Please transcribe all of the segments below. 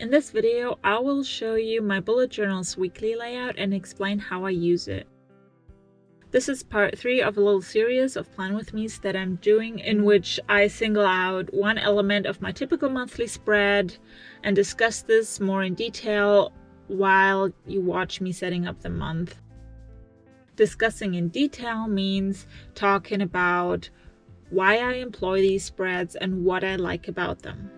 In this video, I will show you my bullet journal's weekly layout and explain how I use it. This is part 3 of a little series of Plan With Me's that I'm doing, in which I single out one element of my typical monthly spread and discuss this more in detail while you watch me setting up the month. Discussing in detail means talking about why I employ these spreads and what I like about them.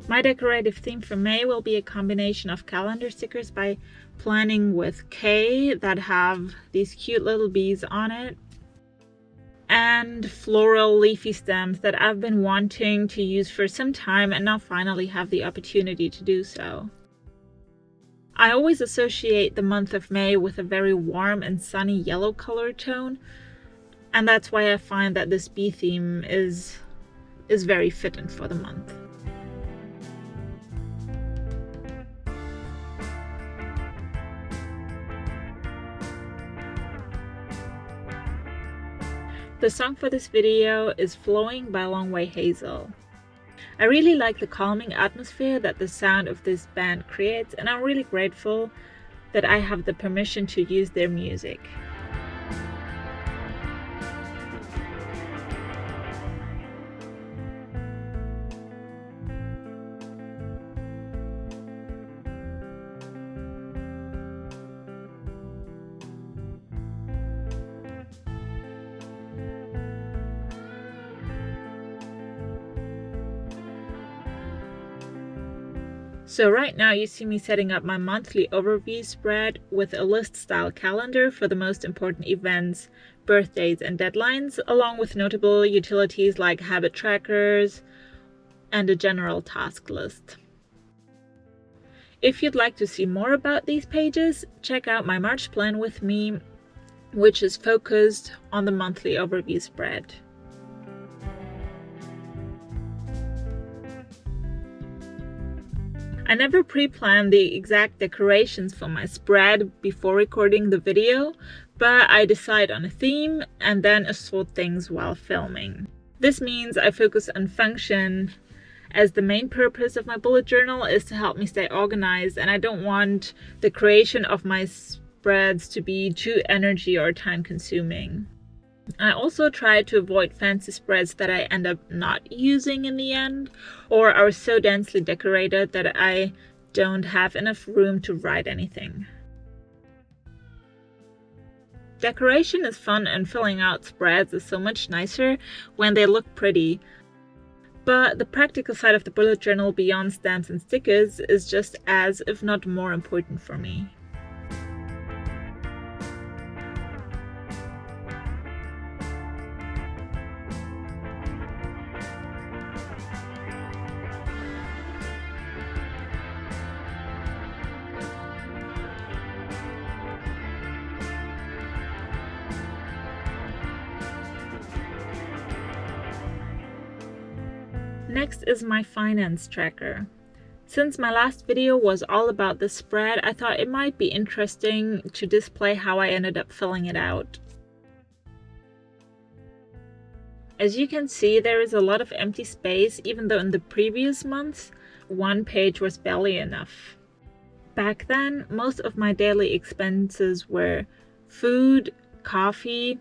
My decorative theme for May will be a combination of calendar stickers by planning with K that have these cute little bees on it, and floral leafy stems that I've been wanting to use for some time and now finally have the opportunity to do so. I always associate the month of May with a very warm and sunny yellow color tone, and that's why I find that this bee theme is very fitting for the month. The song for this video is Flowing by LONGWAY HAZEL. I really like the calming atmosphere that the sound of this band creates, and I'm really grateful that I have the permission to use their music. So right now you see me setting up my monthly overview spread with a list style calendar for the most important events, birthdays and deadlines, along with notable utilities like habit trackers and a general task list. If you'd like to see more about these pages, check out my March plan with me, which is focused on the monthly overview spread. I never pre-planned the exact decorations for my spread before recording the video, but I decide on a theme and then assort things while filming. This means I focus on function, as the main purpose of my bullet journal is to help me stay organized, and I don't want the creation of my spreads to be too energy or time consuming. I also try to avoid fancy spreads that I end up not using in the end, or are so densely decorated that I don't have enough room to write anything. Decoration is fun, and filling out spreads is so much nicer when they look pretty. But the practical side of the bullet journal beyond stamps and stickers is just as, if not more, important for me. Next is my finance tracker. Since my last video was all about the spread, I thought it might be interesting to display how I ended up filling it out. As you can see, there is a lot of empty space, even though in the previous months, one page was barely enough. Back then, most of my daily expenses were food, coffee,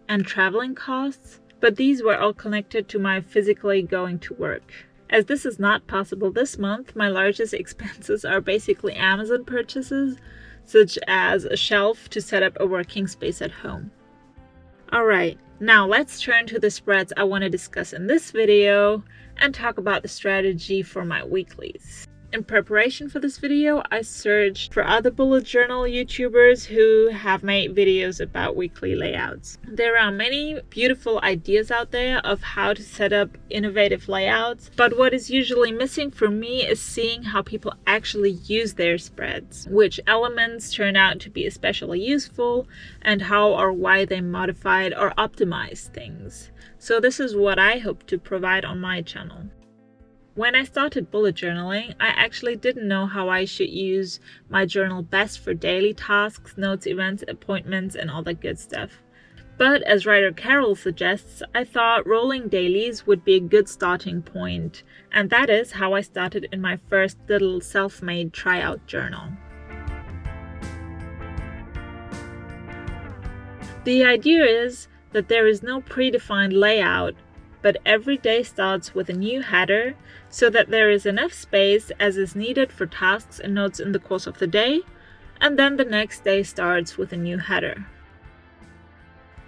and traveling costs, but these were all connected to my physically going to work. As this is not possible this month, my largest expenses are basically Amazon purchases, such as a shelf to set up a working space at home. Alright, now let's turn to the spreads I want to discuss in this video and talk about the strategy for my weeklies. In preparation for this video, I searched for other bullet journal YouTubers who have made videos about weekly layouts. There are many beautiful ideas out there of how to set up innovative layouts, but what is usually missing for me is seeing how people actually use their spreads, which elements turn out to be especially useful, and how or why they modified or optimized things. So this is what I hope to provide on my channel. When I started bullet journaling, I actually didn't know how I should use my journal best for daily tasks, notes, events, appointments, and all that good stuff. But as writer Carol suggests, I thought rolling dailies would be a good starting point, and that is how I started in my first little self-made tryout journal. The idea is that there is no predefined layout, but every day starts with a new header so that there is enough space as is needed for tasks and notes in the course of the day, and then the next day starts with a new header.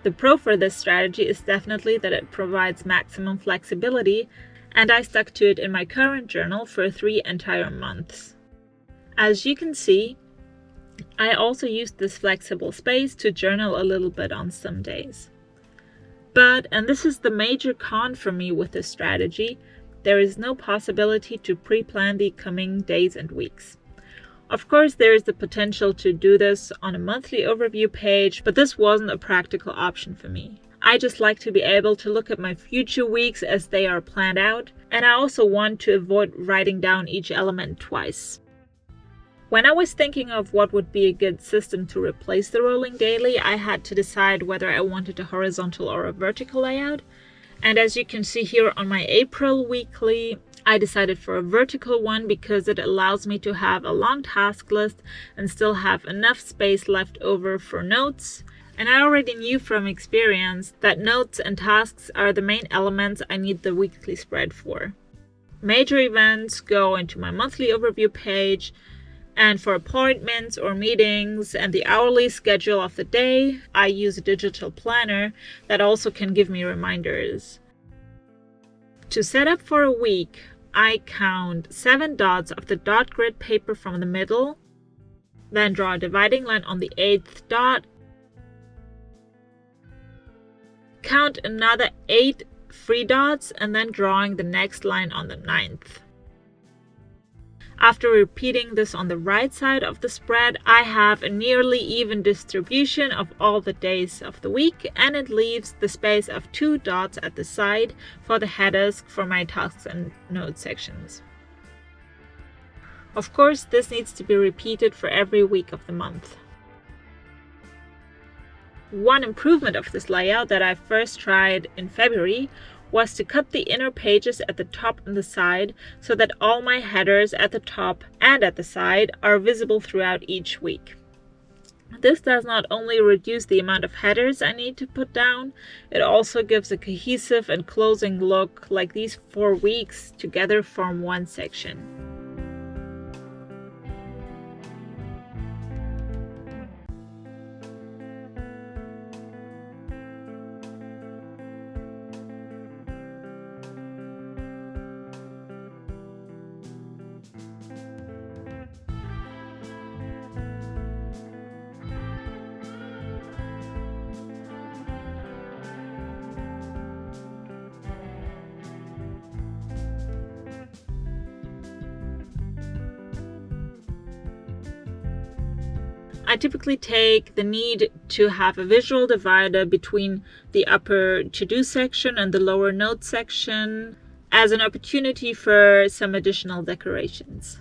The pro for this strategy is definitely that it provides maximum flexibility, and I stuck to it in my current journal for 3 entire months. As you can see, I also used this flexible space to journal a little bit on some days. But, and this is the major con for me with this strategy, there is no possibility to pre-plan the coming days and weeks. Of course, there is the potential to do this on a monthly overview page, but this wasn't a practical option for me. I just like to be able to look at my future weeks as they are planned out, and I also want to avoid writing down each element twice. When I was thinking of what would be a good system to replace the rolling daily, I had to decide whether I wanted a horizontal or a vertical layout. And as you can see here on my April weekly, I decided for a vertical one because it allows me to have a long task list and still have enough space left over for notes. And I already knew from experience that notes and tasks are the main elements I need the weekly spread for. Major events go into my monthly overview page, and for appointments or meetings and the hourly schedule of the day, I use a digital planner that also can give me reminders. To set up for a week, I count 7 dots of the dot grid paper from the middle, then draw a dividing line on the 8th dot, count another 8 free dots, and then drawing the next line on the 9th. After repeating this on the right side of the spread, I have a nearly even distribution of all the days of the week, and it leaves the space of 2 dots at the side for the headers for my tasks and notes sections. Of course, this needs to be repeated for every week of the month. One improvement of this layout that I first tried in February was to cut the inner pages at the top and the side so that all my headers at the top and at the side are visible throughout each week. This does not only reduce the amount of headers I need to put down, it also gives a cohesive and closing look, like these 4 weeks together form one section. I typically take the need to have a visual divider between the upper to-do section and the lower notes section as an opportunity for some additional decorations.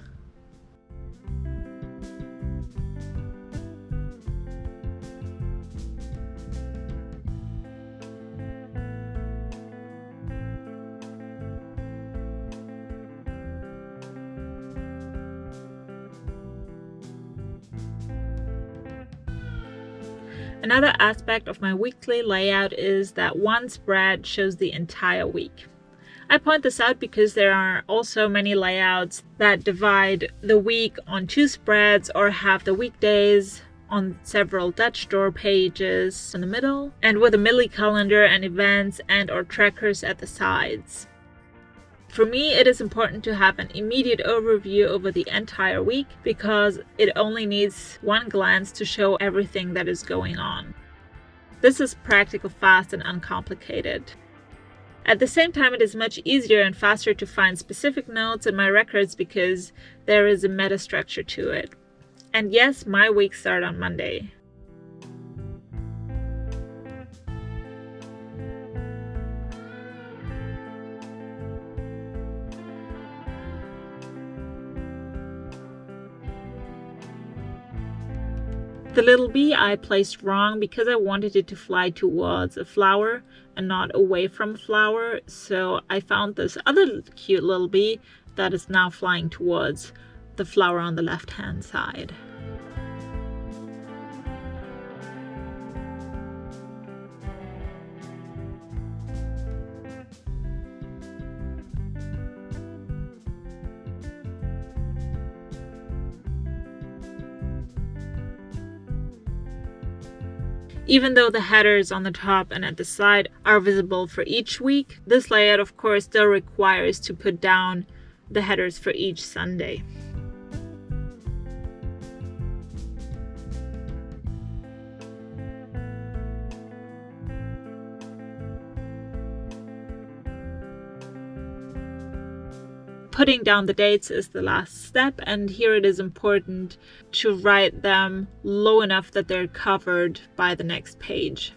Another aspect of my weekly layout is that one spread shows the entire week. I point this out because there are also many layouts that divide the week on 2 spreads or have the weekdays on several Dutch door pages in the middle and with a milli calendar and events and or trackers at the sides. For me, it is important to have an immediate overview over the entire week because it only needs one glance to show everything that is going on. This is practical, fast, and uncomplicated. At the same time, it is much easier and faster to find specific notes in my records because there is a meta structure to it. And yes, my weeks start on Monday. The little bee I placed wrong because I wanted it to fly towards a flower and not away from a flower, so I found this other cute little bee that is now flying towards the flower on the left hand side. Even though the headers on the top and at the side are visible for each week, this layout of course still requires to put down the headers for each Sunday. Putting down the dates is the last step, and here it is important to write them low enough that they're covered by the next page.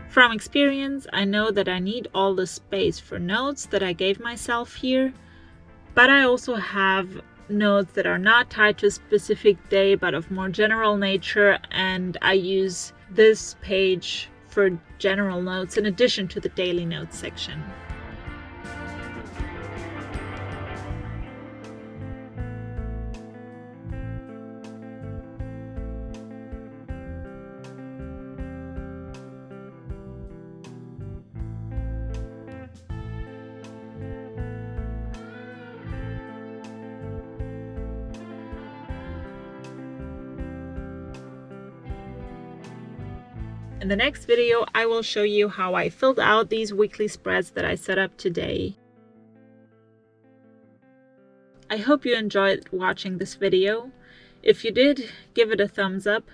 From experience, I know that I need all the space for notes that I gave myself here, but I also have notes that are not tied to a specific day but of more general nature, and I use this page for general notes in addition to the daily notes section. In the next video, I will show you how I filled out these weekly spreads that I set up today. I hope you enjoyed watching this video. If you did, give it a thumbs up.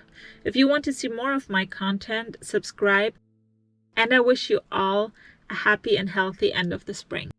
If you want to see more of my content, subscribe. And I wish you all a happy and healthy end of the spring.